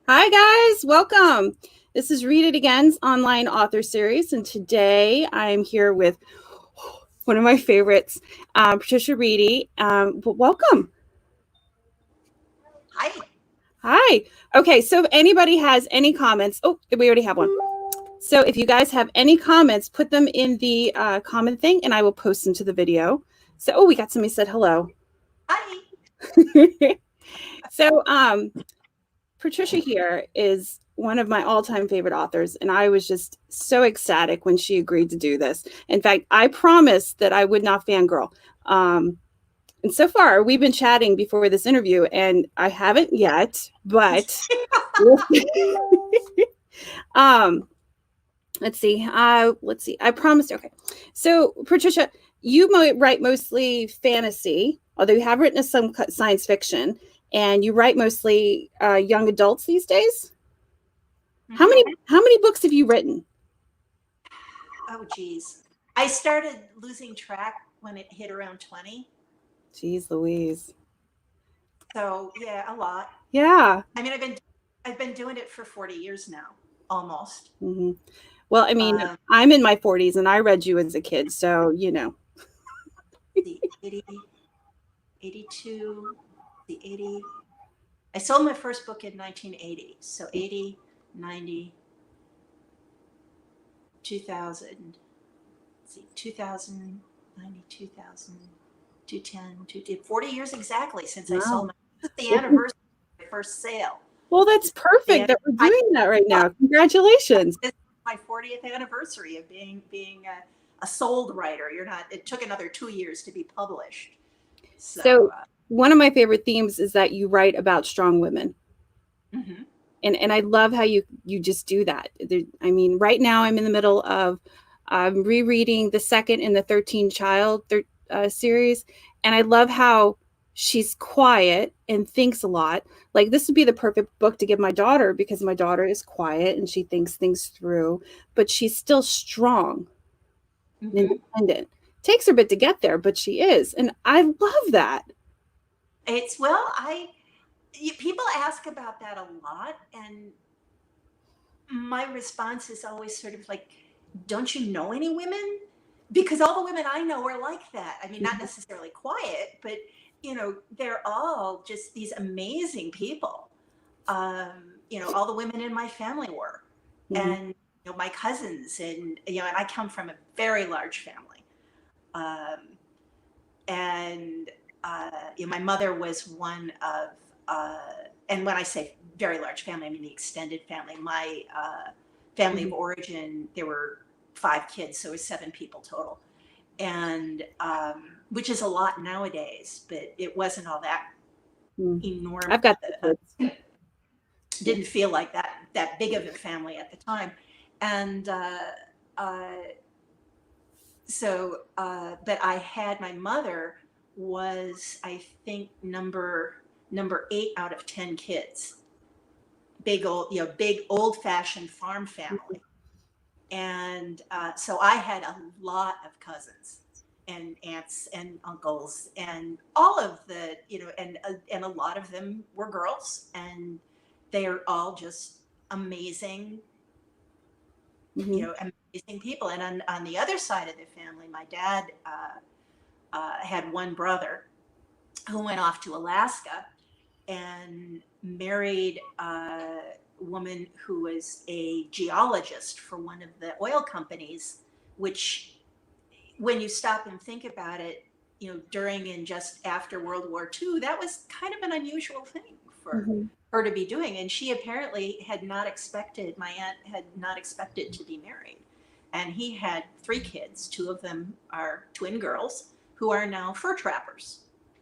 Hi guys, welcome. This is Read It Again's online author series, and today I'm here with one of my favorites, Patricia Wrede. Welcome. Hi. Hi. Okay, so if anybody has any comments, we already have one. So if you guys have any comments, put them in the comment thing, and I will post them to the video. So, we got somebody said hello. Hi. So, Patricia here is one of my all-time favorite authors, and I was just so ecstatic when she agreed to do this. In fact, I promised that I would not fangirl. And so far, we've been chatting before this interview, and I haven't yet, but let's see. I promised. Okay. So, Patricia, you might write mostly fantasy, although you have written some science fiction, and you write mostly young adults these days. Mm-hmm. How many books have you written? Oh, geez. I started losing track when it hit around 20. Jeez Louise. So yeah, a lot. Yeah. I mean, I've been doing it for 40 years now, almost. Mm-hmm. Well, I mean, I'm in my 40s, and I read you as a kid, so you know. The 80, 82, the 80. I sold my first book in 1980, so 80, 90, 2000. Let's see, 2000, 90, 2000, 210, 40 years exactly since I sold the anniversary of my first sale. Well, that's perfect that we're doing that right now. Congratulations. This is my 40th anniversary of being a sold writer. It took another 2 years to be published. So one of my favorite themes is that you write about strong women. Mm-hmm. And I love how you just do that. I mean, right now I'm in the middle of rereading the second in the 13 Child series. And I love how she's quiet and thinks a lot. Like, this would be the perfect book to give my daughter, because my daughter is quiet and she thinks things through, but she's still strong and independent. Takes her a bit to get there, but she is. And I love that. People ask about that a lot. And my response is always sort of like, don't you know any women? Because all the women I know are like that. I mean, not necessarily quiet, but they're all just these amazing people. All the women in my family were, and my cousins, and and I come from a very large family, and my mother was one of, and when I say very large family, I mean the extended family. My family of origin, there were 5 kids, so it was 7 people total. And which is a lot nowadays, but it wasn't all that enormous. I've got the kids. Didn't feel like that big of a family at the time. And but I had, my mother was, I think, number 8 out of 10 kids. Big old fashioned farm family. And so I had a lot of cousins and aunts and uncles, and all of the, and a lot of them were girls, and they are all just amazing, amazing people. And on the other side of the family, my dad had one brother who went off to Alaska and married a woman who was a geologist for one of the oil companies, which, when you stop and think about it, during and just after World War II, that was kind of an unusual thing for her to be doing. And she apparently my aunt had not expected to be married. And he had 3 kids. 2 of them are twin girls who are now fur trappers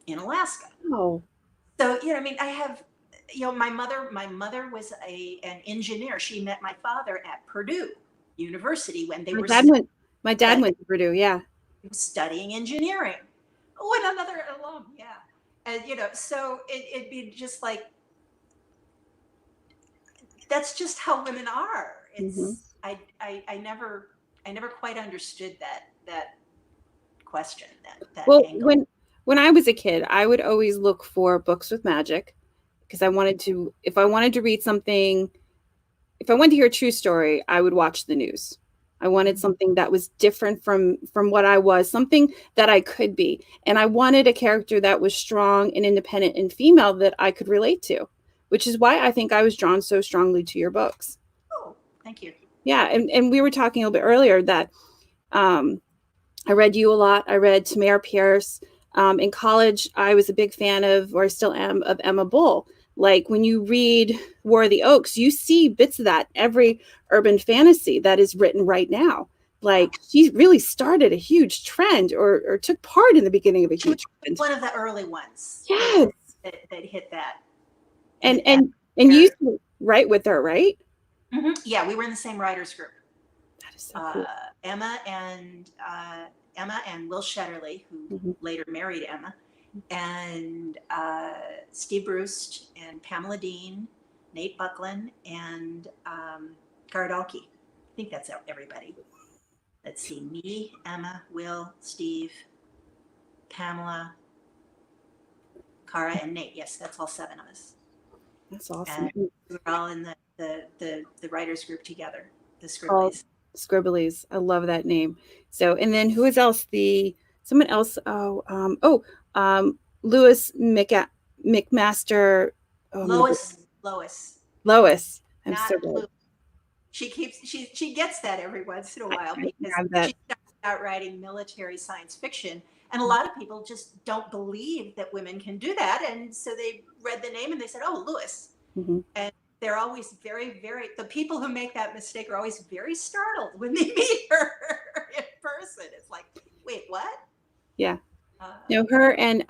in Alaska. Oh. So, I have, my mother was an engineer. She met my father at Purdue University when they were. My dad went to Purdue, yeah. He was studying engineering. Oh, and another alum, yeah. And so it'd be just like, that's just how women are. It's I never quite understood that question. That well, angle. when I was a kid, I would always look for books with magic, because if I wanted to read something, if I wanted to hear a true story, I would watch the news. I wanted something that was different from what I was, something that I could be. And I wanted a character that was strong and independent and female that I could relate to, which is why I think I was drawn so strongly to your books. Oh, thank you. Yeah. And we were talking a little bit earlier that I read you a lot. I read Tamara Pierce. In college, I was a big fan of, or I still am, of Emma Bull. Like when you read War of the Oaks, you see bits of that every urban fantasy that is written right now. Like she really started a huge trend or took part in the beginning of a huge trend. One of the early ones. Yes. That hit that. And you used to write with her, right? Mm-hmm. Yeah, we were in the same writers group. That is so cool. Emma and Will Shetterly, who later married Emma, and Steve Brust and Pamela Dean, Nate Bucklin, and Gardalki. I think that's everybody. Let's see, me, Emma, Will, Steve, Pamela, Cara, and Nate. Yes, that's all 7 of us. That's awesome. And we're all in the writers group together, the Scribblies. Scribblies. I love that name. So, and then who is else? Someone else. Lewis McMaster. Lois. I'm so good. She gets that every once in a while because she starts out writing military science fiction, and a lot of people just don't believe that women can do that, and so they read the name and they said, "Oh, Lewis," and they're always very, very. The people who make that mistake are always very startled when they meet her in person. It's like, wait, what? Yeah. No, her and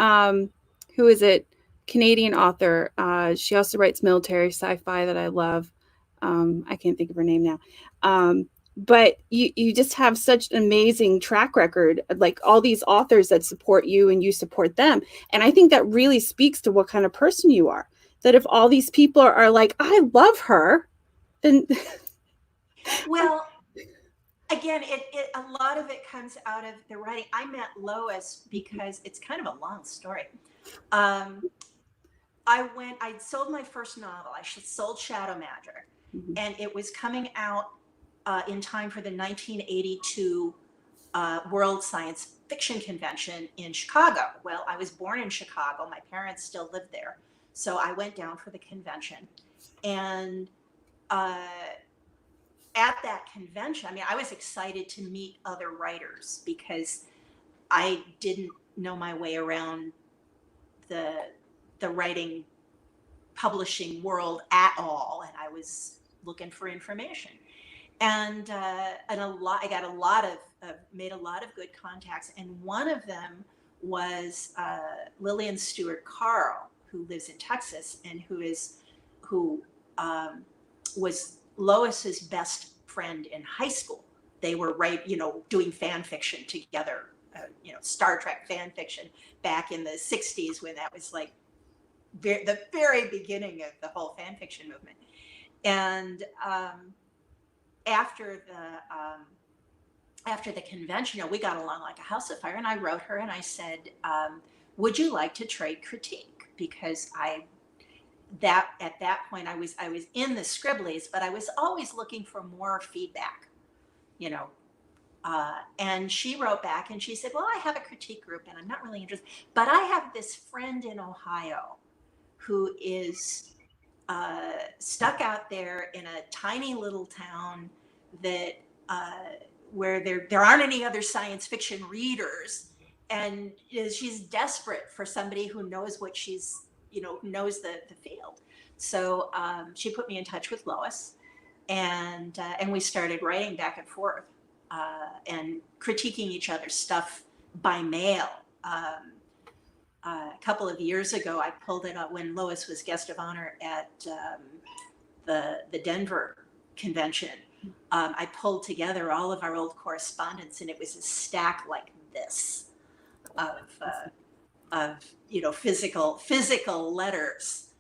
who is it? Canadian author. She also writes military sci-fi that I love. I can't think of her name now. But you just have such an amazing track record, like all these authors that support you and you support them. And I think that really speaks to what kind of person you are. That if all these people are like, I love her, then. Well, again, a lot of it comes out of the writing. I met Lois because it's kind of a long story. I sold my first novel. I sold Shadow Magic, and it was coming out in time for the 1982 World Science Fiction Convention in Chicago. Well, I was born in Chicago. My parents still lived there. So I went down for the convention. And at that convention, I mean, I was excited to meet other writers because I didn't know my way around the writing publishing world at all, and I was looking for information. And I made a lot of good contacts, and one of them was Lillian Stewart Carl, who lives in Texas and who was Lois's best friend in high school. They were doing fan fiction together, Star Trek fan fiction back in the 60s when that was like the very beginning of the whole fan fiction movement. And after the convention, we got along like a house of fire, and I wrote her and I said, would you like to trade critique? Because at that point I was in the Scribblies, but I was always looking for more feedback, and she wrote back and she said, well, I have a critique group and I'm not really interested, but I have this friend in Ohio who is stuck out there in a tiny little town that where there aren't any other science fiction readers, and she's desperate for somebody who knows what she's knows the field. So she put me in touch with Lois, and we started writing back and forth and critiquing each other's stuff by mail. A couple of years ago, I pulled it up when Lois was guest of honor at the Denver convention. I pulled together all of our old correspondence, and it was a stack like this of physical letters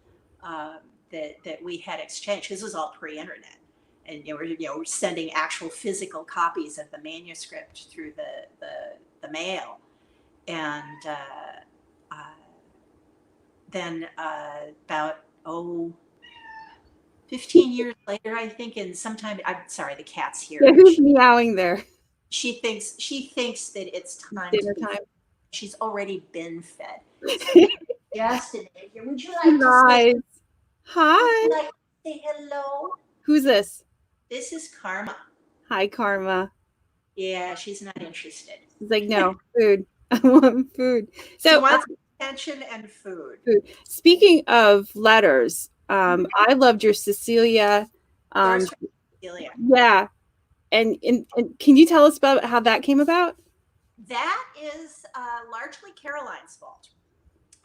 that we had exchanged. This was all pre-internet, and we're sending actual physical copies of the manuscript through the mail, and then about oh, 15 years later, I think, and sometime, I'm sorry, the cat's here. Yeah, who's meowing there? She thinks that it's time Dinner to be time. fed. She's already been fed. So yesterday, would you like to Nice. say? Hi. Would you like to say hello? Who's this? This is Karma. Hi, Karma. Yeah, she's not interested. She's like, no, food. I want food. So she wants attention and food. Speaking of letters, I loved your Cecilia. Cecilia. Yeah. And can you tell us about how that came about? That is largely Caroline's fault.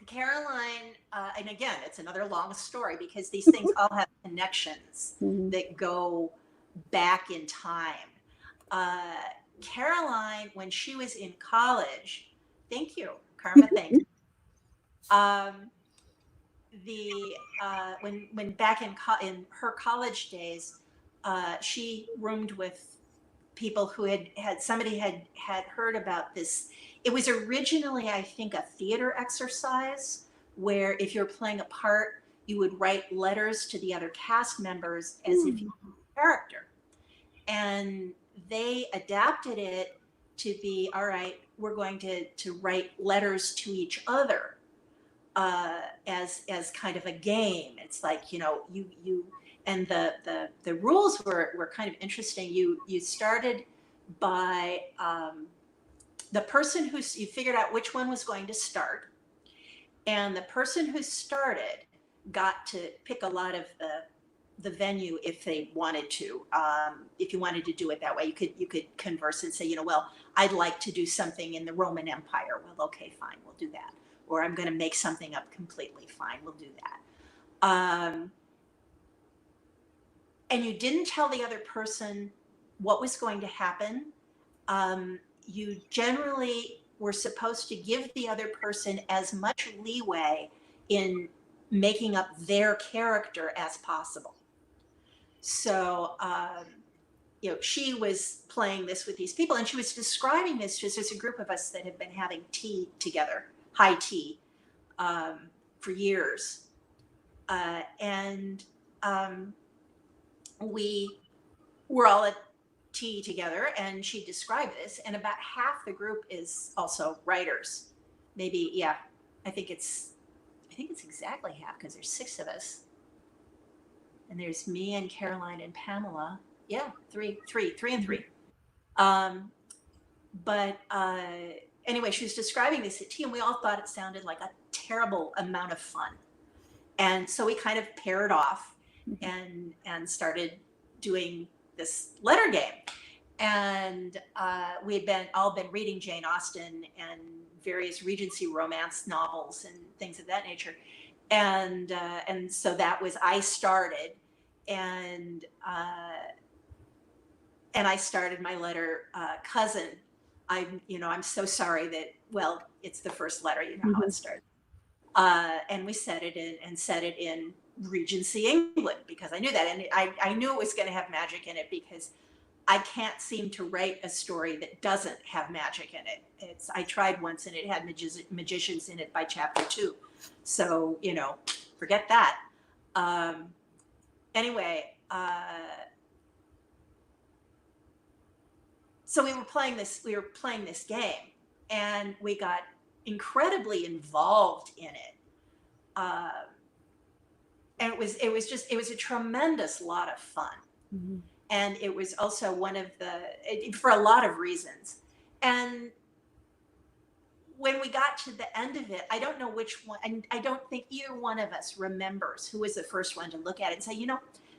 Caroline, and again, it's another long story because these things all have connections that go back in time. Caroline, when she was in college, thank you, Karma, thank you. When back in her college days, she roomed with people who somebody had heard about this. It was originally, I think, a theater exercise where if you're playing a part, you would write letters to the other cast members as if you were a character. And they adapted it to be, all right, we're going to write letters to each other as kind of a game. It's like, you and the rules were kind of interesting. You started by the person you figured out which one was going to start, and the person who started got to pick a lot of the venue if they wanted to. If you wanted to do it that way, you could converse and say, well, I'd like to do something in the Roman Empire. Well, okay, fine, we'll do that. Or I'm going to make something up completely. Fine, we'll do that. And you didn't tell the other person what was going to happen. You generally were supposed to give the other person as much leeway in making up their character as possible. So, she was playing this with these people, and she was describing this just as a group of us that had been having tea together, high tea, for years. We were all at tea together, and she described this, and about half the group is also writers. Maybe, yeah, I think it's exactly half, because there's 6 of us. And there's me and Caroline and Pamela. Yeah, three and three. Anyway, she was describing this at tea, and we all thought it sounded like a terrible amount of fun. And so we kind of paired off and started doing this letter game. And we had all been reading Jane Austen and various Regency romance novels and things of that nature. And so that was, I started, and I started my letter, cousin. I'm so sorry that, well, it's the first letter, how it starts. And we set it in Regency England, because I knew that. And I knew it was going to have magic in it, because I can't seem to write a story that doesn't have magic in it. I tried once, and it had magicians in it by chapter 2. So, forget that. Anyway, so we were playing this game, and we got incredibly involved in it. And it was a tremendous lot of fun. Mm-hmm. And it was also for a lot of reasons. And when we got to the end of it, I don't know which one, and I don't think either one of us remembers who was the first one to look at it and say,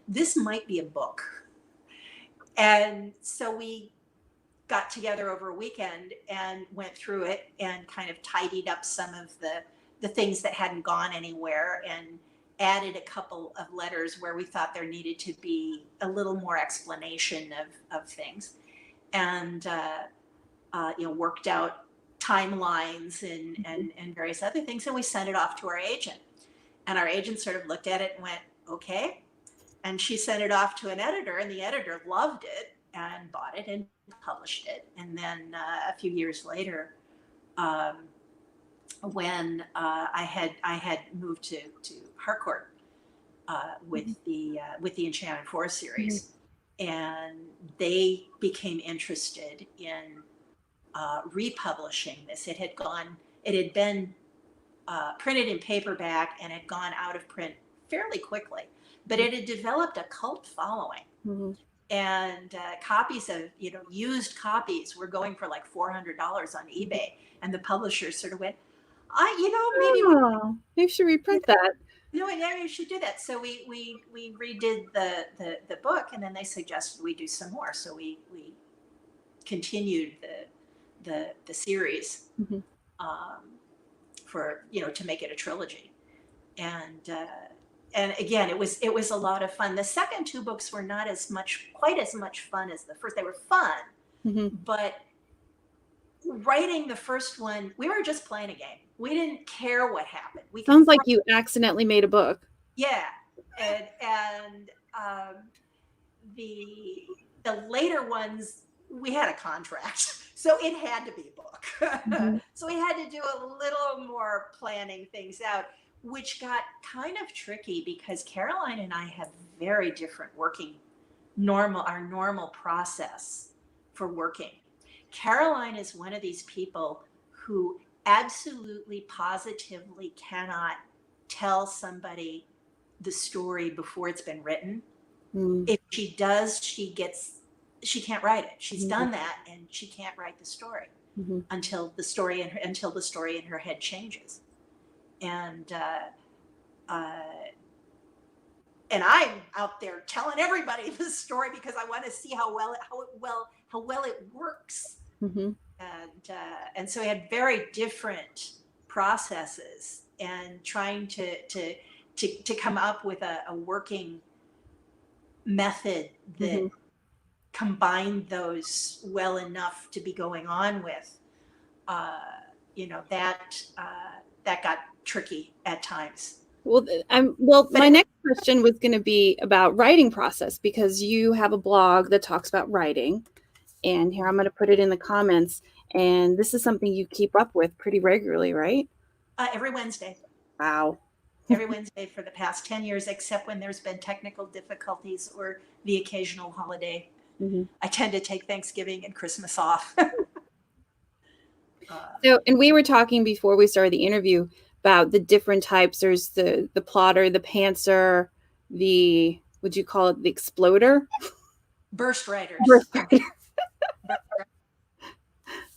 this might be a book. And so we got together over a weekend and went through it and kind of tidied up some of the things that hadn't gone anywhere, and added a couple of letters where we thought there needed to be a little more explanation of things, and worked out timelines and various other things. And we sent it off to our agent, and our agent sort of looked at it and went, okay. And she sent it off to an editor, and the editor loved it and bought it and published it. And then a few years later, when I had moved to Harcourt, with the Enchanted Forest series, and they became interested in republishing this. It had been printed in paperback and had gone out of print fairly quickly, but it had developed a cult following. And copies of, used copies were going for like $400 on eBay, and the publishers sort of went, maybe we should reprint that. Yeah, you should do that. So we redid the book, and then they suggested we do some more. So we continued the series for to make it a trilogy, and again it was a lot of fun. The second two books were not quite as much fun as the first. They were fun, but writing the first one, we were just playing a game. We didn't care what happened. Sounds like you accidentally made a book. Yeah, and the later ones, we had a contract, so it had to be a book. So we had to do a little more planning things out, which got kind of tricky because Caroline and I have very different our normal process for working. Caroline is one of these people who absolutely positively cannot tell somebody the story before it's been written. If she does, she can't write it. She's done that, and she can't write the story until the story in her head changes. And I'm out there telling everybody the story because I want to see how well it works. And so we had very different processes, and trying to come up with a working method that combined those well enough to be going on with, that got tricky at times. My next question was going to be about writing process, because you have a blog that talks about writing, and here I'm going to put it in the comments. And this is something you keep up with pretty regularly, right? Every Wednesday. Wow. Every Wednesday for the past 10 years, except when there's been technical difficulties or the occasional holiday. I tend to take Thanksgiving and Christmas off. And we were talking before we started the interview about the different types. There's the plotter, the pantser, would you call it the exploder? Burst writers.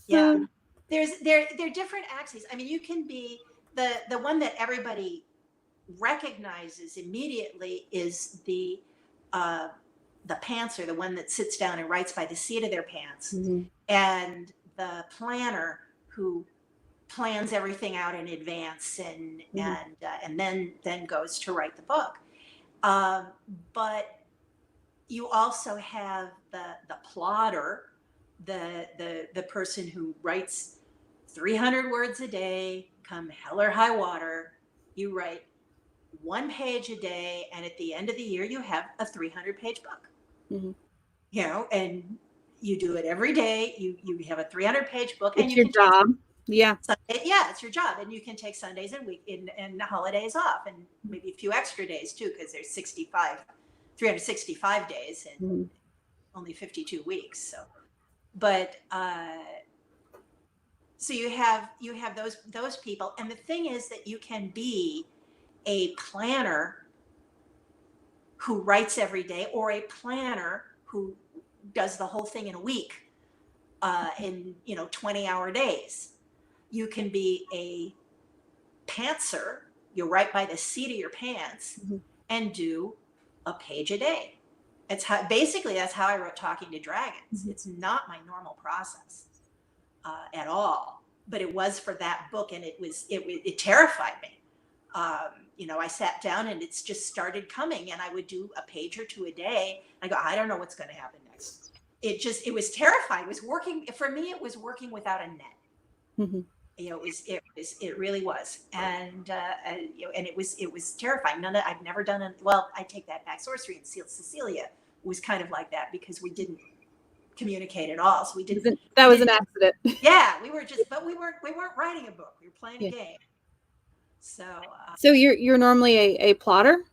Yeah. They're different axes. I mean, you can be the one that everybody recognizes immediately is the pantser, the one that sits down and writes by the seat of their pants, and the planner who plans everything out in advance and then goes to write the book. But you also have the plotter, the person who writes 300 words a day, come hell or high water. You write 1 page a day, and at the end of the year, you have a 300-page book. And you do it every day. You have a 300-page book. It's your job. Yeah. It's your job, and you can take Sundays and holidays off, and maybe a few extra days too, because there's 365 days and only 52 weeks. So, but so you have those people, and the thing is that you can be a planner who writes every day, or a planner who does the whole thing in a week, in 20-hour days. You can be a pantser. You write by the seat of your pants and do a page a day. That's how I wrote Talking to Dragons. It's not my normal process at all, but it was for that book, and it terrified me. I sat down and it's just started coming, and I would do a page or two a day. I go, I don't know what's going to happen next. It was terrifying. It was working for me. It was working without a net. It really was. And it was terrifying. I've never done I take that back. Sorcery and Cecilia was kind of like that, because we didn't communicate at all. So we didn't. That was an accident. Yeah, we weren't writing a book. We were playing a game. So. So you're normally a plotter?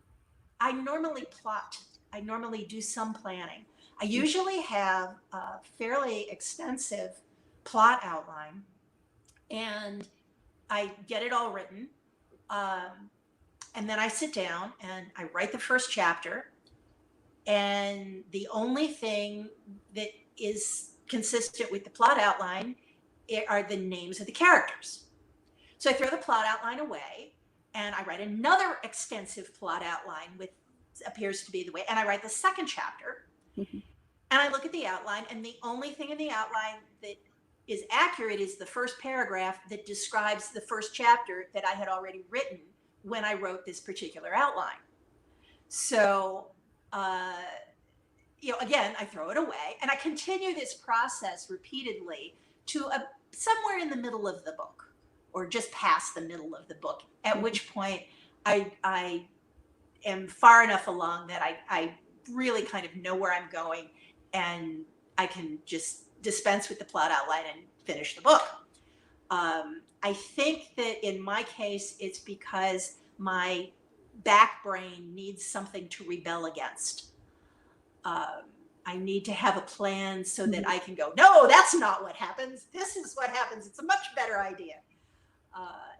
I normally plot. I normally do some planning. I usually have a fairly extensive plot outline, and I get it all written. And then I sit down and I write the first chapter. And the only thing that is consistent with the plot outline are the names of the characters. So I throw the plot outline away and I write another extensive plot outline with appears to be the way, and I write the second chapter. Mm-hmm. And I look at the outline, and the only thing in the outline that is accurate is the first paragraph that describes the first chapter that I had already written when I wrote this particular outline. So, again, I throw it away, and I continue this process repeatedly to somewhere in the middle of the book, or just past the middle of the book, at which point I am far enough along that I really kind of know where I'm going, and I can just dispense with the plot outline and finish the book. I think that in my case, it's because my back brain needs something to rebel against. I need to have a plan so that I can go, no, that's not what happens. This is what happens. It's a much better idea.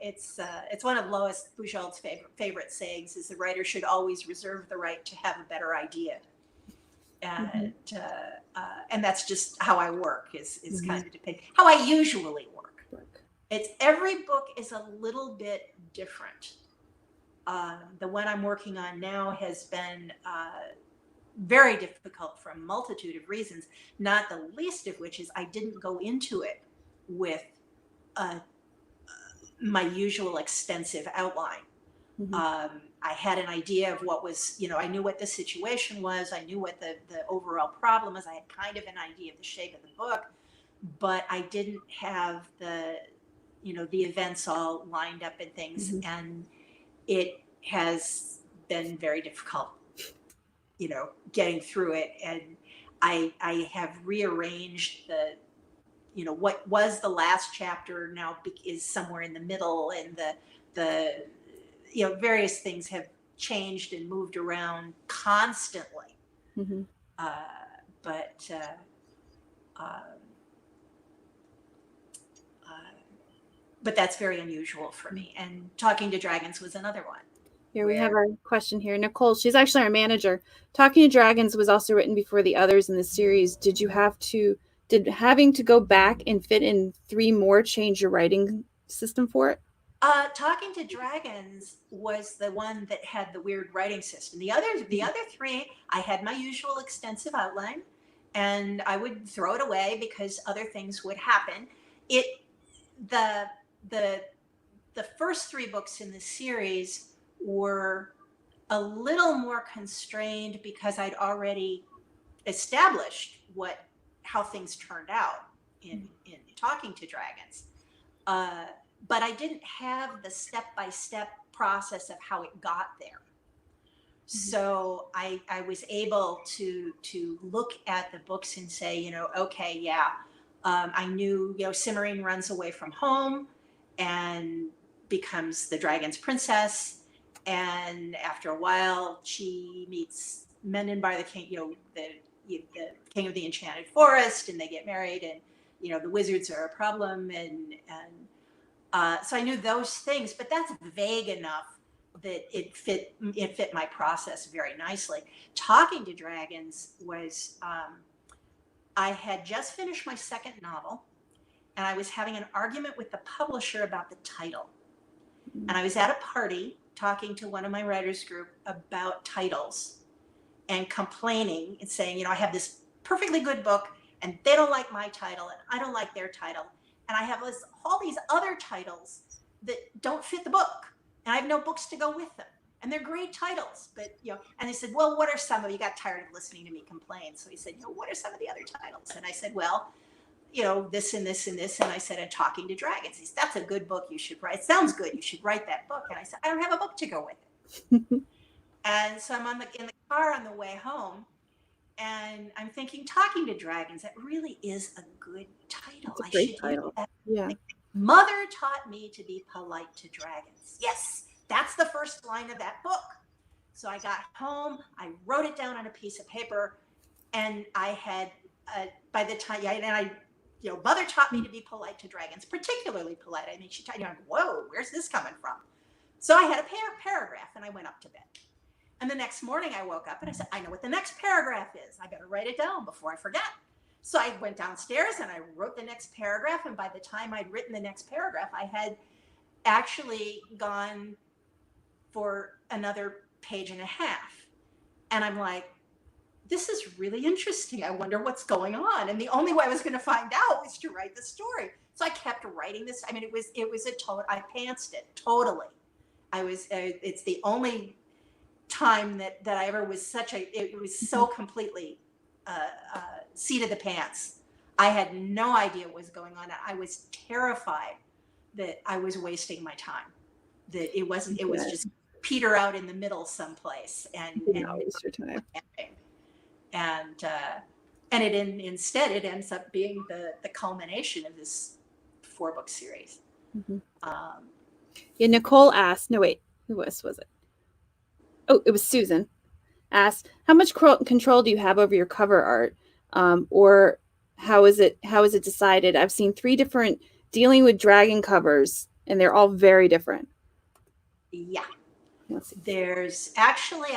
It's one of Lois Bujold's favorite sayings is the writer should always reserve the right to have a better idea. And that's just how I work is kind of depending how I usually work. It's every book is a little bit different. The one I'm working on now has been very difficult for a multitude of reasons, not the least of which is I didn't go into it with my usual extensive outline. Mm-hmm. I had an idea of what was, I knew what the situation was. I knew what the overall problem was. I had kind of an idea of the shape of the book, but I didn't have the events all lined up and things. Mm-hmm. And it has been very difficult, getting through it. And I have rearranged what was the last chapter now is somewhere in the middle, and the various things have changed and moved around constantly. Mm-hmm. But that's very unusual for me. And Talking to Dragons was another one. Here we have our question here. Nicole, she's actually our manager. Talking to Dragons was also written before the others in the series. Did having to go back and fit in 3 more change your writing system for it? Talking to Dragons was the one that had the weird writing system. The other 3, I had my usual extensive outline, and I would throw it away because other things would happen. The first 3 books in the series were a little more constrained because I'd already established how things turned out in Talking to Dragons. But I didn't have the step-by-step process of how it got there. So I was able to look at the books and say, okay, yeah, I knew, Cimarine runs away from home and becomes the dragon's princess. And after a while, she meets Mendenbar, the king, the king of the Enchanted Forest, and they get married, and, the wizards are a problem. And so I knew those things, but that's vague enough that it fit my process very nicely. Talking to Dragons was, I had just finished my second novel, and I was having an argument with the publisher about the title. And I was at a party talking to one of my writers group about titles and complaining and saying, I have this perfectly good book and they don't like my title and I don't like their title. And I have all these other titles that don't fit the book, and I have no books to go with them. And they're great titles, but, and they said, well, what are some of, you got tired of listening to me complain. So he said, what are some of the other titles? And I said, well, this and this and this. And I said, and Talking to Dragons. He said, that's a good book. You should write. It sounds good. You should write that book. And I said, I don't have a book to go with it. And so I'm in the car on the way home, and I'm thinking, Talking to Dragons, that really is a good title. It's a great title. Yeah. Mother taught me to be polite to dragons. Yes, that's the first line of that book. So I got home, I wrote it down on a piece of paper, and I had, by the time, mother taught me to be polite to dragons, particularly polite. I mean, she taught me, whoa, where's this coming from? So I had a paragraph, and I went up to bed. And the next morning I woke up and I said, I know what the next paragraph is. I better write it down before I forget. So I went downstairs and I wrote the next paragraph. And by the time I'd written the next paragraph, I had actually gone for another page and a half. And I'm like, this is really interesting. I wonder what's going on. And the only way I was going to find out was to write the story. So I kept writing this. I mean, it was a total, I pantsed it totally. It's the only time that I ever was it was so completely seat of the pants. I had no idea what was going on. I was terrified that I was wasting my time, that it was just peter out in the middle someplace and waste your time. And instead it ends up being the culmination of this 4-book series. Nicole asked, no wait, who was it? Oh, it was Susan, asked, how much control do you have over your cover art? Or how is it decided? I've seen 3 different dealing with dragon covers, and they're all very different. Yeah. Let's see. There's actually,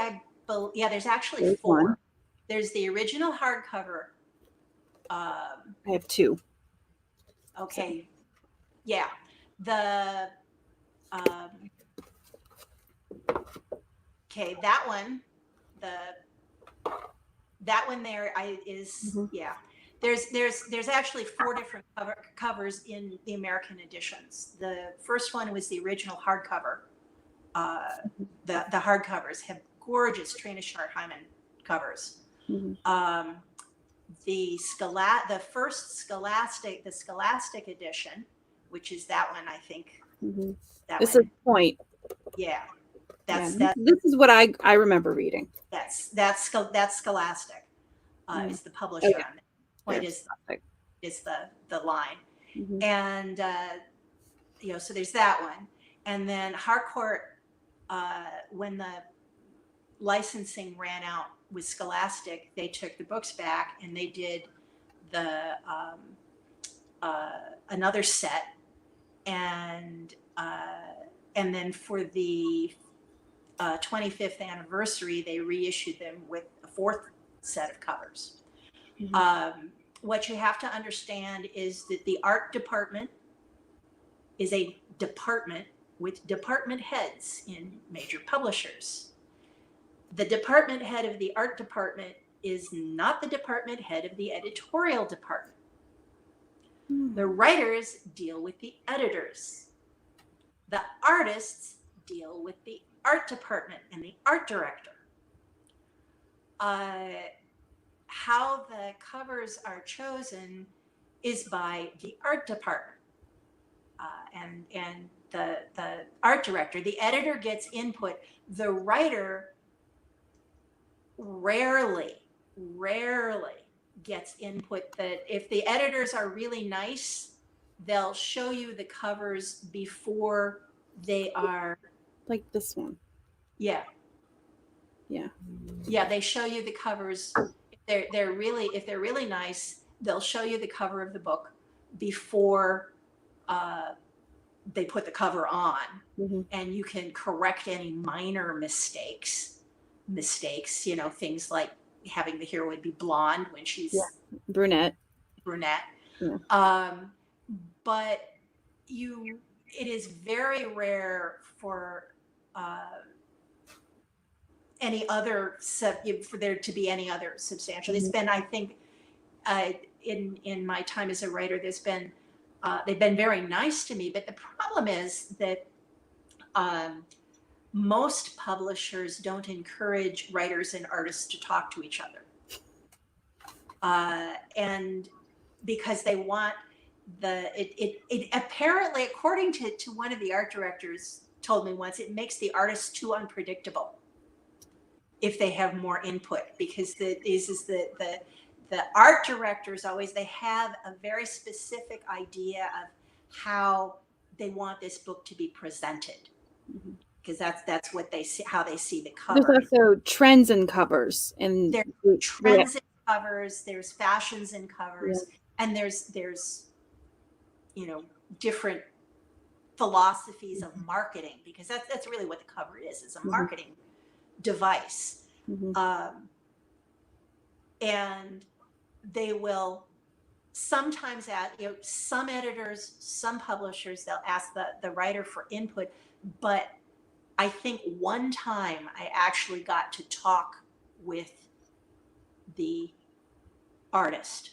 there's actually 4. One. There's the original hardcover. I have 2. Okay. So. Yeah. The okay, that one there is yeah. There's actually 4 different covers in the American editions. The first one was the original hardcover. The hardcovers have gorgeous Trina Sharp-Hyman covers. The first Scholastic edition, which is that one, I think. This is Point. Yeah. This is what I remember reading. That's Scholastic. Is the publisher on it. Point is the line. And so there's that one. And then Harcourt, when the licensing ran out with Scholastic, they took the books back and they did the another set, and then for the 25th anniversary, they reissued them with a 4th set of covers. What you have to understand is that the art department is a department with department heads in major publishers. The department head of the art department is not the department head of the editorial department. The writers deal with the editors. The artists deal with the art department and the art director. How the covers are chosen is by the art department and the art director. The editor gets input. The writer rarely gets input. That if the editors are really nice, they'll show you the covers before they are, like this one. Yeah, they show you the covers. If they're really nice, they'll show you the cover of the book before they put the cover on, and you can correct any minor mistakes, things like having the heroine be blonde when she's brunette. Yeah. But it is very rare for for there to be any other substantial. It's been, I think, in my time as a writer, they've been very nice to me. But the problem is that most publishers don't encourage writers and artists to talk to each other, and because they want it apparently, according to one of the art directors told me once, it makes the artists too unpredictable if they have more input, because the art directors they have a very specific idea of how they want this book to be presented. because that's what they see, how they see the There's cover. also trends in covers, and There's trends in covers, there's fashions in covers, and there's different philosophies of marketing, because that's really what the cover is a marketing device. And they will sometimes some editors, some publishers, they'll ask the writer for input. But I think one time I actually got to talk with the artist.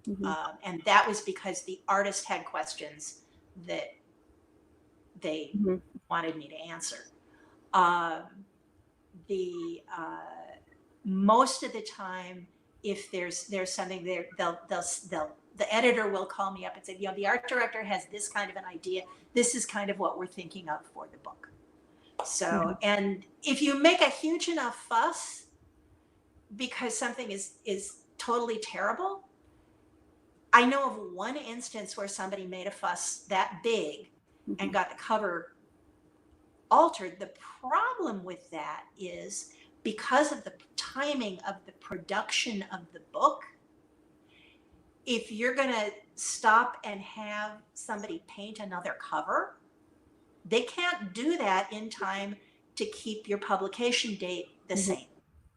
And that was because the artist had questions that they wanted me to answer. Most of the time, if there's something there, the editor will call me up and say, the art director has this kind of an idea. This is kind of what we're thinking of for the book. So, and if you make a huge enough fuss because something is totally terrible, I know of one instance where somebody made a fuss that big and got the cover altered. The problem with that is because of the timing of the production of the book, if you're going to stop and have somebody paint another cover, they can't do that in time to keep your publication date the same.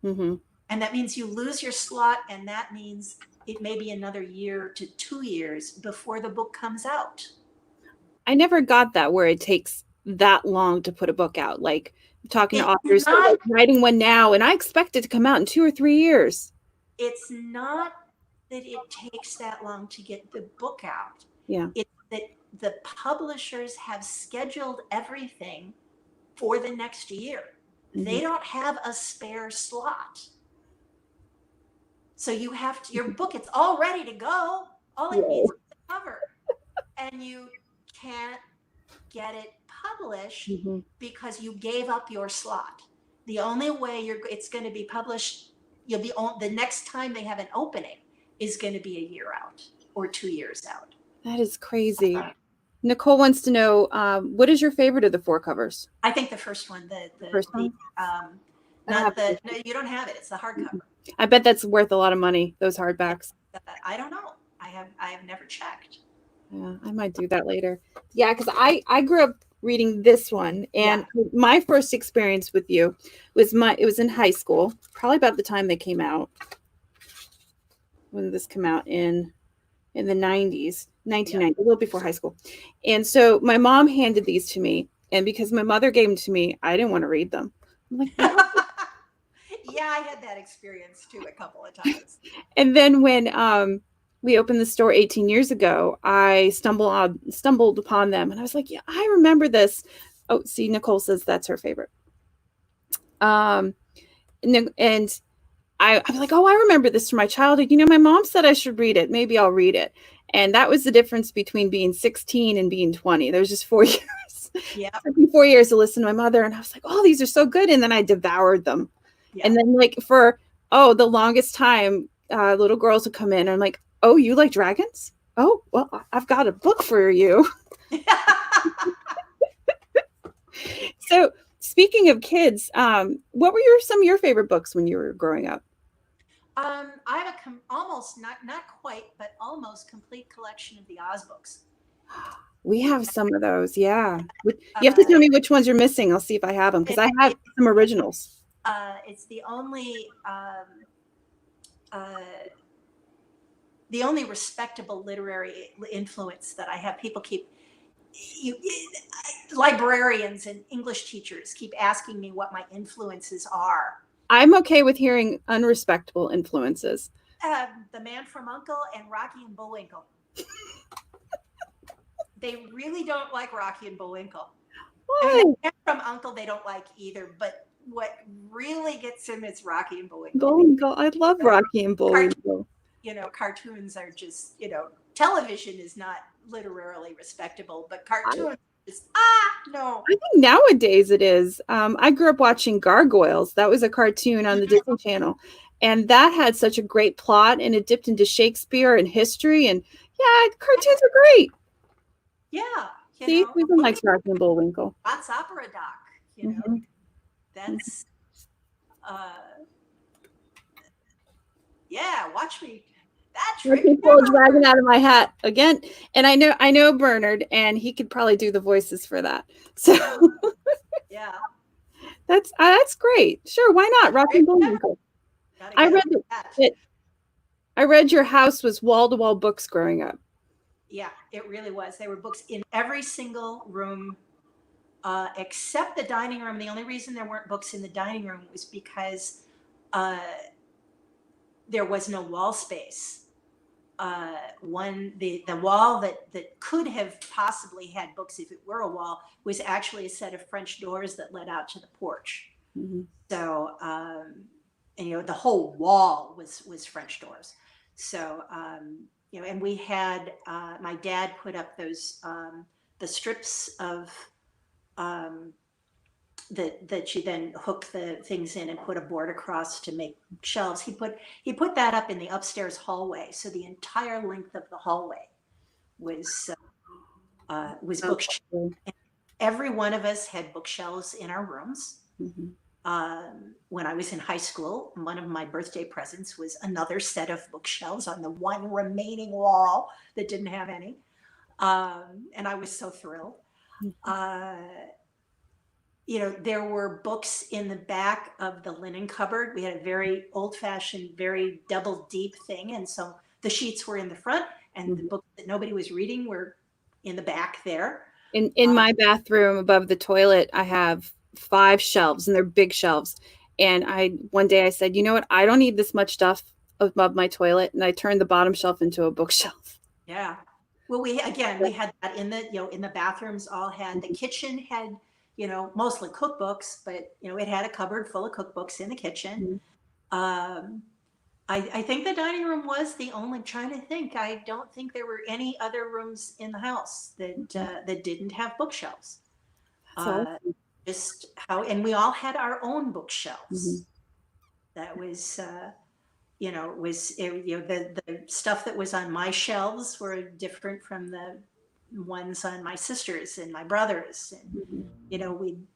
And that means you lose your slot, and that means it may be another year to 2 years before the book comes out. I never got that, where it takes that long to put a book out. Like, talking to authors who are writing one now, and I expect it to come out in 2 or 3 years. It's not that it takes that long to get the book out. It's that the publishers have scheduled everything for the next year. They don't have a spare slot. So you have to, your book, it's all ready to go. All it needs is the cover. And you can't get it published because you gave up your slot. The only way it's going to be published, the next time they have an opening is going to be a year out or 2 years out. That is crazy. Nicole wants to know, what is your favorite of the 4 covers? I think the first one, the first one? No, you don't have it. It's the hardcover. I bet that's worth a lot of money, those hardbacks. I don't know. I have never checked. Yeah, I might do that later. Yeah, because I grew up reading this one, and my first experience with you was it was in high school, probably about the time they came out. When this came out in the 90s, 1990, a little before high school. And so my mom handed these to me, and because my mother gave them to me, I didn't want to read them. I'm like, yeah, I had that experience too a couple of times. And then when we opened the store 18 years ago, I stumbled upon them, and I was like, yeah, I remember this. Oh, see, Nicole says that's her favorite. And I'm like, oh, I remember this from my childhood. My mom said I should read it. Maybe I'll read it. And that was the difference between being 16 and being 20. There was just 4 years. Yeah. It took me 4 years to listen to my mother. And I was like, oh, these are so good. And then I devoured them. Yeah. And then for the longest time, little girls would come in. And I'm like, oh, you like dragons? Oh, well, I've got a book for you. So speaking of kids, what were some of your favorite books when you were growing up? I have almost, not quite, but almost complete collection of the Oz books. We have some of those, yeah. You have to tell me which ones you're missing. I'll see if I have them, because I have some originals. It's the only respectable literary influence that I have. People librarians and English teachers keep asking me what my influences are. I'm okay with hearing unrespectable influences. The Man from U.N.C.L.E. and Rocky and Bullwinkle. They really don't like Rocky and Bullwinkle. Why? The Man from U.N.C.L.E. they don't like either, but what really gets him is Rocky and Bullwinkle. Bullwinkle. I love Rocky and Bullwinkle. Cartoons are just, television is not literarily respectable, but cartoons just, no. I think nowadays it is. I grew up watching Gargoyles. That was a cartoon on the Disney Channel. And that had such a great plot, and it dipped into Shakespeare and history. And yeah, cartoons are great. Yeah. See, everyone likes Marvin Bullwinkle. That's opera doc, you know. That's yeah, watch me. That trick people dragging out of my hat again. And I know Bernard, and he could probably do the voices for that. So yeah. That's great. Sure, why not? Marvin Bullwinkle. I read your house was wall-to-wall books growing up. Yeah, it really was. There were books in every single room except the dining room. The only reason there weren't books in the dining room was because there was no wall space. The wall that could have possibly had books if it were a wall was actually a set of French doors that led out to the porch. So and the whole wall was French doors. So and we had my dad put up those the strips of that you then hook the things in and put a board across to make shelves. He put that up in the upstairs hallway, so the entire length of the hallway was bookshelves. Every one of us had bookshelves in our rooms. When I was in high school, one of my birthday presents was another set of bookshelves on the one remaining wall that didn't have any, and I was so thrilled. There were books in the back of the linen cupboard. We had a very old-fashioned, very double deep thing. And so the sheets were in the front and the books that nobody was reading were in the back there. In my bathroom above the toilet, I have 5 shelves, and they're big shelves. And one day I said, you know what? I don't need this much stuff above my toilet. And I turned the bottom shelf into a bookshelf. Yeah. Well, we had that in the bathrooms. The kitchen had, mostly cookbooks, but it had a cupboard full of cookbooks in the kitchen. I think the dining room was the only. I'm trying to think. I don't think there were any other rooms in the house that didn't have bookshelves. Just and we all had our own bookshelves. That was, the stuff that was on my shelves were different from the ones on my sisters and my brothers, and we'd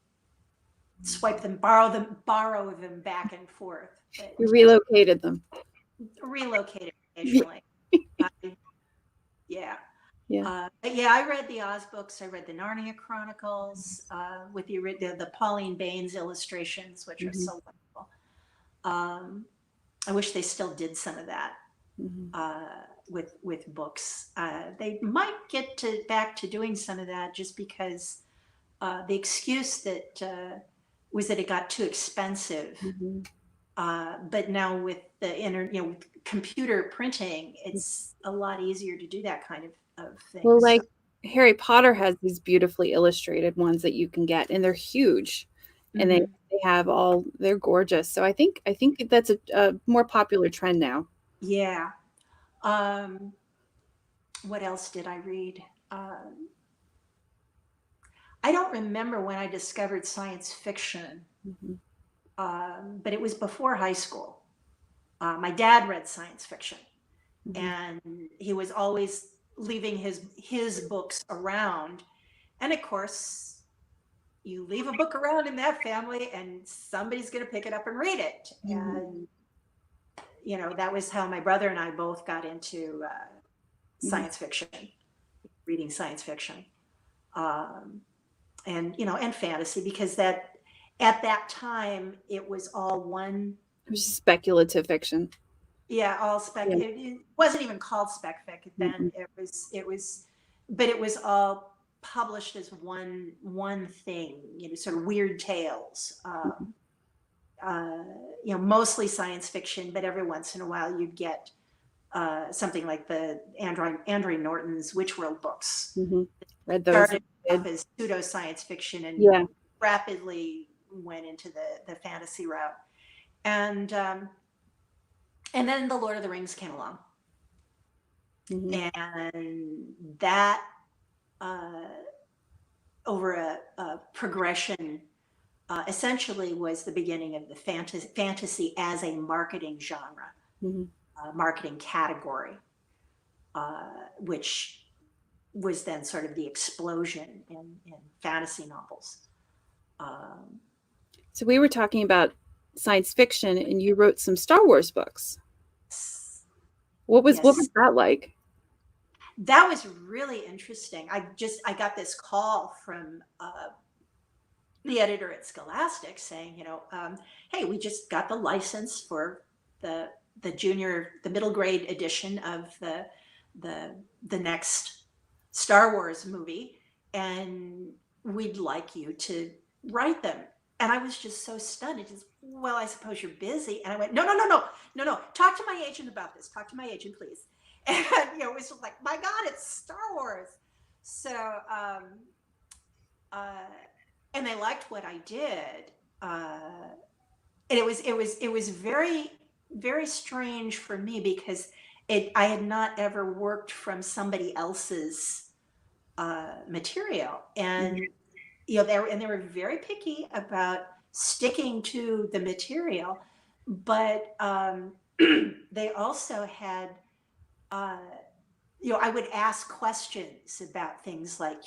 swipe them, borrow them back and forth. But, you relocated them. Relocated occasionally. I read the Oz books. I read the Narnia Chronicles with the Pauline Baines illustrations, which are so wonderful. I wish they still did some of that. With books. They might get back to doing some of that, just because the excuse that was that it got too expensive. But now with the with computer printing, it's a lot easier to do that kind of thing. Well, like Harry Potter has these beautifully illustrated ones that you can get, and they're huge. And they have they're gorgeous. So I think that's a more popular trend now. Yeah. What else did I read? I don't remember when I discovered science fiction, but it was before high school. My dad read science fiction, and he was always leaving his books around. And of course, you leave a book around in that family and somebody's going to pick it up and read it. And that was how my brother and I both got into science fiction, reading science fiction, and fantasy, because at that time it was all one. It was speculative fiction. Yeah, all speculative. It wasn't even called spec fic then. It was, but it was all published as one thing. Sort of weird tales. Mostly science fiction, but every once in a while you'd get something like the Andre Norton's Witch World books. Read those. Started off as pseudo science fiction and rapidly went into the fantasy route. And then the Lord of the Rings came along. And that over a progression essentially was the beginning of the fantasy as a marketing genre, marketing category, which was then sort of the explosion in fantasy novels. So we were talking about science fiction, and you wrote some Star Wars books. What was that like? That was really interesting. I got this call from the editor at Scholastic saying, hey, we just got the license for the middle grade edition of the next Star Wars movie, and we'd like you to write them. And I was just so stunned. It just, well, I suppose you're busy. And I went, no. Talk to my agent about this. Talk to my agent, please. And it was just like, my God, it's Star Wars. So, and they liked what I did. And it was very, very strange for me because I had not ever worked from somebody else's material, and they were very picky about sticking to the material, but they also had, I would ask questions about things like,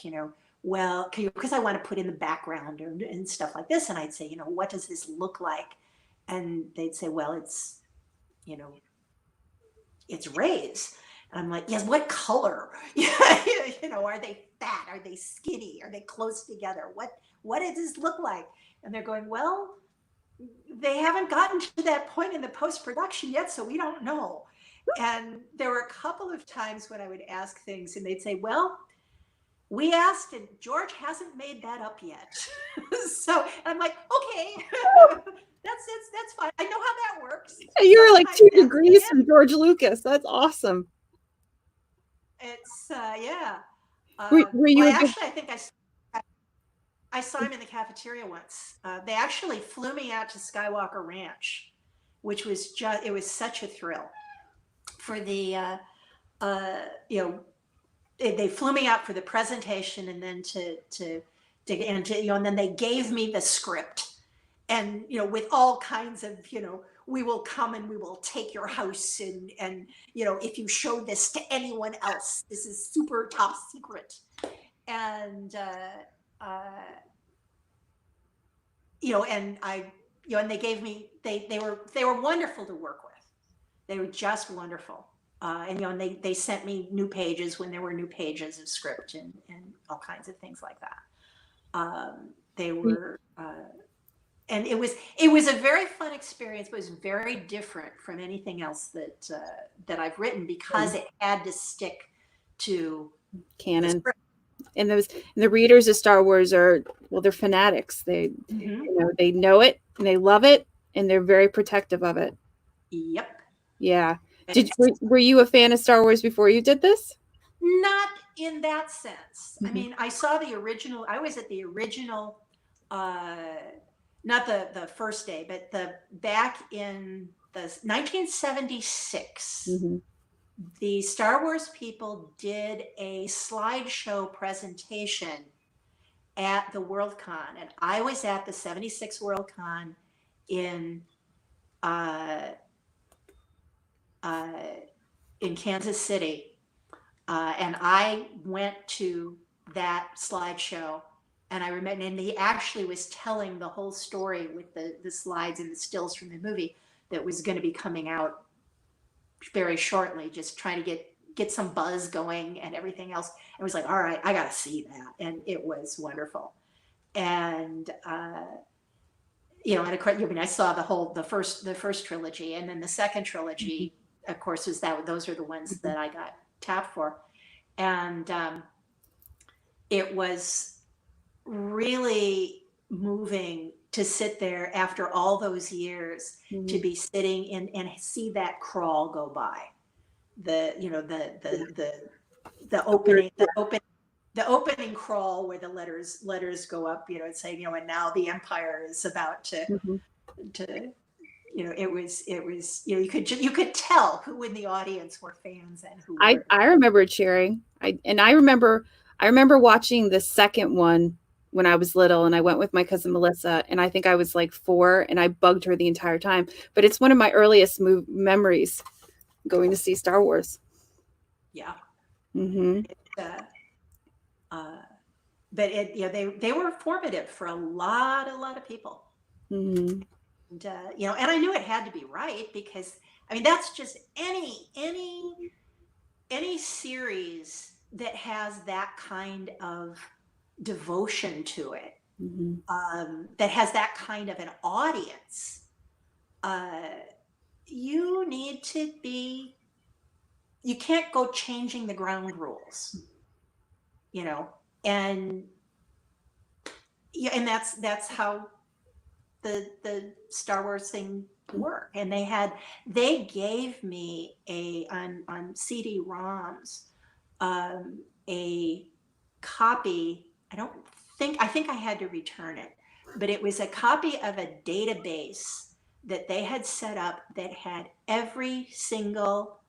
well, because I want to put in the background and stuff like this, and I'd say, what does this look like? And they'd say, well, it's Rey's. And I'm like, yes, what color? Are they fat? Are they skinny? Are they close together? What does this look like? And they're going, well, they haven't gotten to that point in the post-production yet, so we don't know. And there were a couple of times when I would ask things and they'd say, well, we asked and George hasn't made that up yet. So I'm like, okay, that's fine. I know how that works. You were like 2 degrees from George Lucas. That's awesome. It's yeah. Were you actually, I think I saw him in the cafeteria once. They actually flew me out to Skywalker Ranch, which was it was such a thrill for the they flew me out for the presentation, and then and then they gave me the script, and with all kinds of we will come and we will take your house, and if you show this to anyone else, this is super top secret, and and I and they gave me they were wonderful to work with. They were just wonderful. And they sent me new pages when there were new pages of script and all kinds of things like that. They were and it was a very fun experience, but it was very different from anything else that I've written because it had to stick to canon. And the readers of Star Wars they're fanatics. They they know it and they love it and they're very protective of it. Yep. Yeah. Were you a fan of Star Wars before you did this? Not in that sense. I mean, I saw the original. I was at the original, not the first day, but back in the 1976. The Star Wars people did a slideshow presentation at the Worldcon, and I was at the 76 Worldcon in Kansas City, and I went to that slideshow, and I remember, and he actually was telling the whole story with the slides and the stills from the movie that was going to be coming out very shortly, just trying to get some buzz going and everything else. It was like, all right, I got to see that, and it was wonderful. And and of course, I saw the first trilogy, and then the second trilogy. Of course, those are the ones that I got tapped for. And it was really moving to sit there after all those years to be sitting and see that crawl go by. The opening crawl where the letters go up, and say, and now the Empire is about to it was you could tell who in the audience were fans and who weren't. I remember cheering. I remember watching the second one when I was little, and I went with my cousin Melissa, and I think I was like 4, and I bugged her the entire time. But it's one of my earliest memories, going to see Star Wars. Yeah. But they were formative for a lot of people. Mm-hmm. And, and I knew it had to be right, because I mean, that's just any series that has that kind of devotion to it, that has that kind of an audience, you can't go changing the ground rules, and that's how the Star Wars thing worked. And they gave me on CD-ROMs, a copy. I think I had to return it, but it was a copy of a database that they had set up that had every single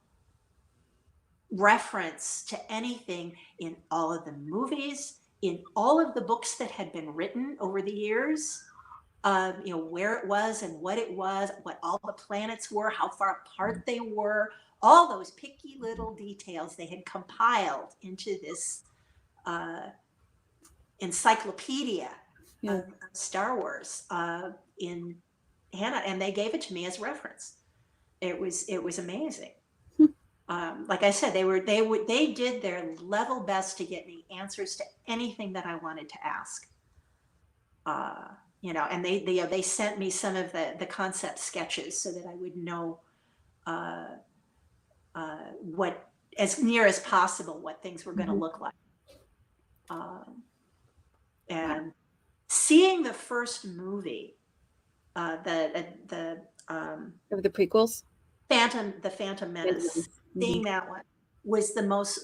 reference to anything in all of the movies, in all of the books that had been written over the years, where it was and what it was, what all the planets were, how far apart they were, all those picky little details they had compiled into this encyclopedia of Star Wars in Hannah, and they gave it to me as reference. It was amazing. Like I said, they did their level best to get me answers to anything that I wanted to ask. And they sent me some of the concept sketches so that I would know what, as near as possible, what things were going to look like. And seeing the first movie, the prequels, the Phantom Menace, seeing that one was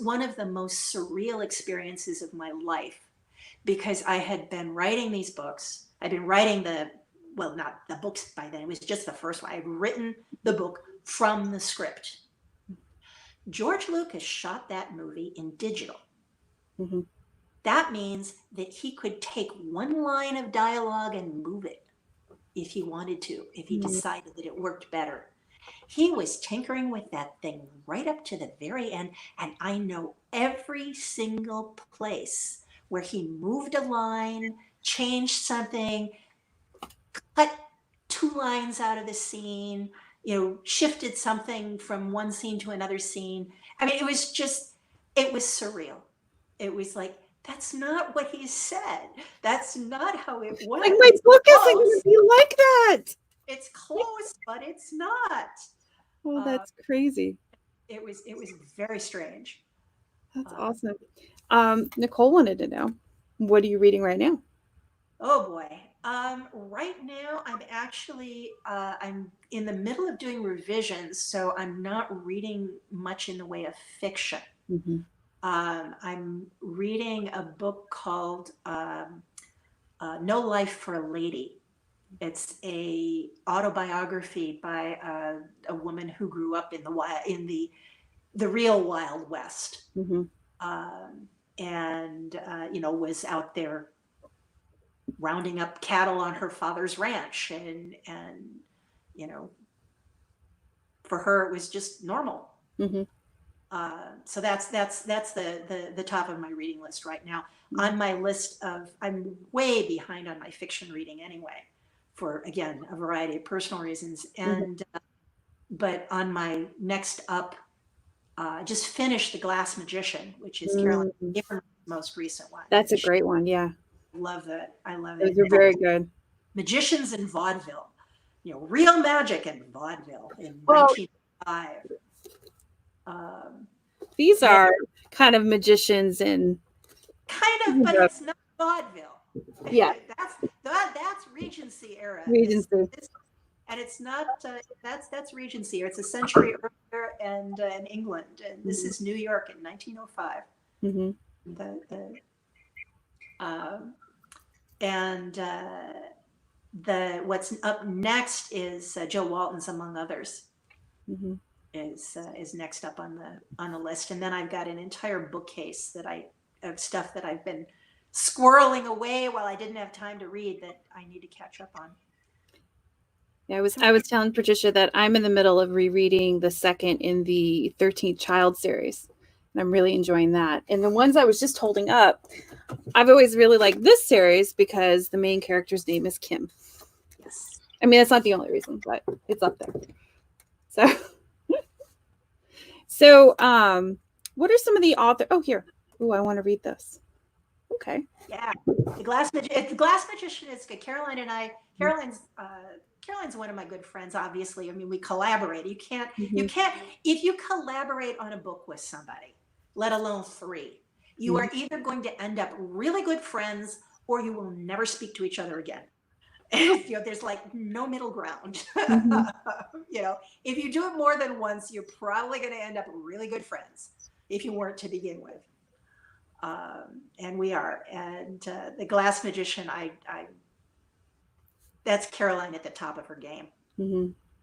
one of the most surreal experiences of my life, because I had been writing these books. I'd been writing not the books by then, it was just the first one. I'd written the book from the script. George Lucas shot that movie in digital. Mm-hmm. That means that he could take one line of dialogue and move it if he wanted to, if he decided that it worked better. He was tinkering with that thing right up to the very end, and I know every single place where he moved a line, changed something, cut 2 lines out of the scene, shifted something from one scene to another scene. I mean, it was surreal. It was like, that's not what he said. That's not how it was. Like, my book isn't going to be like that. It's close, but it's not. Oh, that's crazy. It was very strange. That's awesome. Nicole wanted to know, what are you reading right now? Oh boy. Right now I'm actually I'm in the middle of doing revisions, so I'm not reading much in the way of fiction. Mm-hmm. I'm reading a book called No Life for a Lady. It's a autobiography by a woman who grew up in the real Wild West, and was out there rounding up cattle on her father's ranch, and for her it was just normal. Mm-hmm. So that's the top of my reading list right now. Mm-hmm. On my list I'm way behind on my fiction reading anyway, for, again, a variety of personal reasons. And but on my next up, just finished The Glass Magician, which is Caroline Abram's most recent one. That's a great one. Yeah. Love it. I love it. Those are very good. Magicians in Vaudeville, real magic in Vaudeville in 1905. These are kind of magicians in but it's not Vaudeville. Yeah, that's Regency era. Regency, and it's not. That's Regency. It's a century earlier, and in England, and this is New York in 1905. Mm-hmm. What's up next is Joe Walton's Among Others. Mm-hmm. Is next up on the list, and then I've got an entire bookcase of stuff that I've been squirreling away while I didn't have time to read that I need to catch up on. Yeah, I was telling Patricia that I'm in the middle of rereading the second in the 13th Child series. And I'm really enjoying that. And the ones I was just holding up, I've always really liked this series because the main character's name is Kim. Yes. I mean, that's not the only reason, but it's up there. So, what are some of the authors? Oh, here. Oh, I want to read this. Okay. Yeah, the Glass Magician is good. Caroline and I. Caroline's one of my good friends. Obviously, I mean, we collaborate. You can't if you collaborate on a book with somebody, let alone three, you are either going to end up really good friends or you will never speak to each other again. There's like no middle ground. If you do it more than once, you're probably going to end up really good friends if you weren't to begin with. And we are. And the Glass Magician, that's Caroline at the top of her game.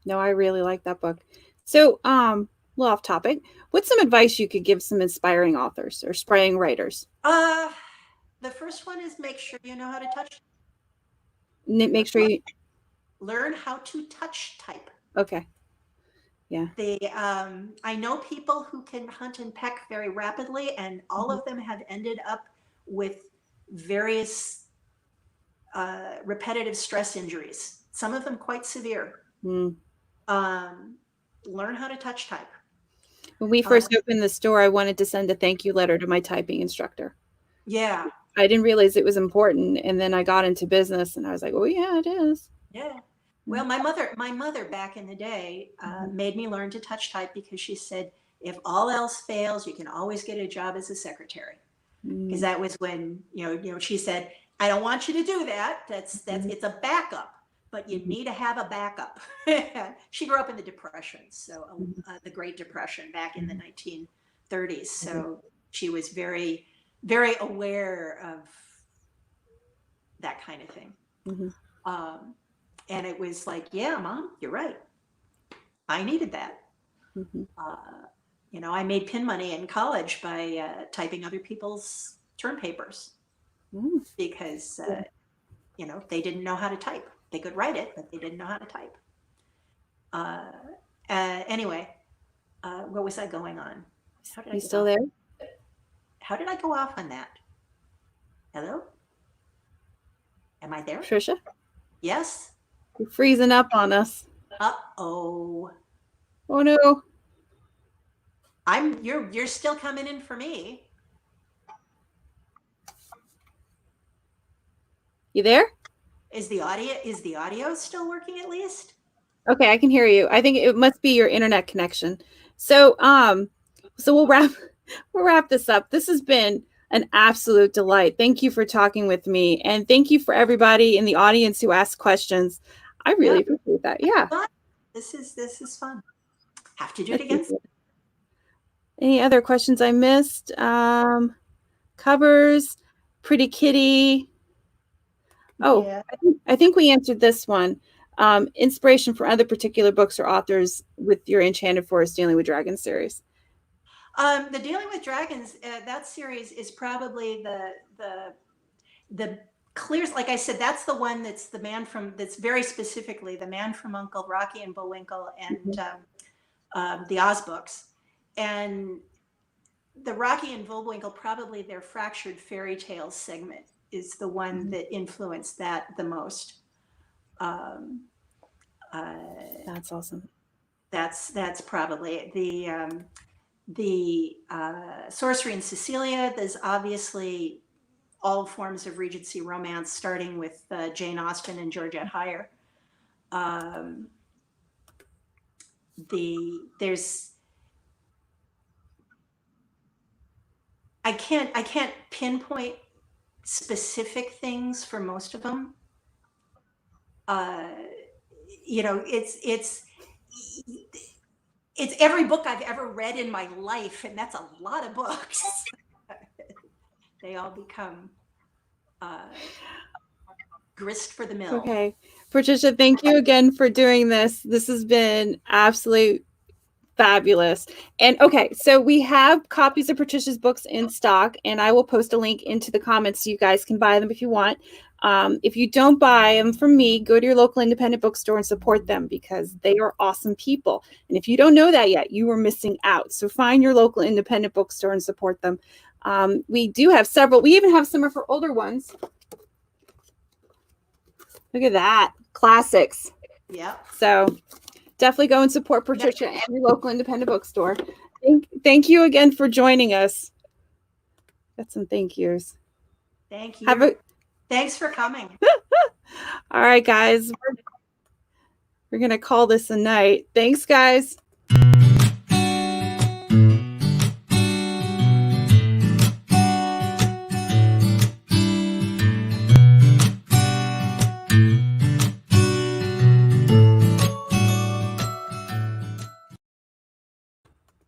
No, I really like that book. So, well, off topic, what's some advice you could give some inspiring authors or aspiring writers? The first one is make sure you know how to touch. Make sure you learn how to touch type. Okay. Yeah. I know people who can hunt and peck very rapidly, and all of them have ended up with various repetitive stress injuries, some of them quite severe. Learn how to touch type. When we first opened the store, I wanted to send a thank you letter to my typing instructor. Yeah. I didn't realize it was important. And then I got into business and I was like, oh yeah, it is. Yeah. Well, my mother back in the day made me learn to touch type because she said, if all else fails, you can always get a job as a secretary. Because that was when, she said, I don't want you to do that. That's it's a backup, but you need to have a backup. She grew up in the Depression, so the Great Depression back in the 1930s. So she was very, very aware of that kind of thing. And it was like, yeah, Mom, you're right. I needed that. I made pin money in college by typing other people's term papers because, they didn't know how to type. They could write it, but they didn't know how to type. Anyway, what was I going on? Are you still there? How did I go off on that? Hello? Am I there? Patricia? Yes? You're freezing up on us. Uh-oh. Oh no. You're still coming in for me. You there? Is the audio still working at least? Okay, I can hear you. I think it must be your internet connection. So we'll wrap this up. This has been an absolute delight. Thank you for talking with me, and thank you for everybody in the audience who asked questions. I really appreciate that. Yeah. This is fun. Have to do it again. Any other questions I missed? Covers, Pretty Kitty. Oh, yeah. I think we answered this one. Inspiration for other particular books or authors with your Enchanted Forest Dealing with Dragons series. The Dealing with Dragons, that series is probably the clearest. Like I said, that's the one that's that's very specifically the Man from U.N.C.L.E., Rocky and Bullwinkle, and the Oz books. And the Rocky and Bullwinkle, probably their Fractured Fairy Tales segment is the one that influenced that the most. That's awesome. That's probably the Sorcery in Cecilia. There's obviously all forms of Regency romance, starting with Jane Austen and Georgette Heyer. I can't pinpoint specific things for most of them. It's every book I've ever read in my life, and that's a lot of books. They all become grist for the mill. Okay. Patricia, thank you again for doing this. This has been absolutely fabulous. And okay, so we have copies of Patricia's books in stock, and I will post a link into the comments so you guys can buy them if you want. If you don't buy them from me, go to your local independent bookstore and support them because they are awesome people. And if you don't know that yet, you are missing out. So find your local independent bookstore and support them. We do have several. We even have some of our older ones. Look at that. Classics. Yeah. So definitely go and support Patricia and your local independent bookstore. Thank you again for joining us. Got some thank yous. Thank you. Thanks for coming. All right, guys. We're going to call this a night. Thanks, guys.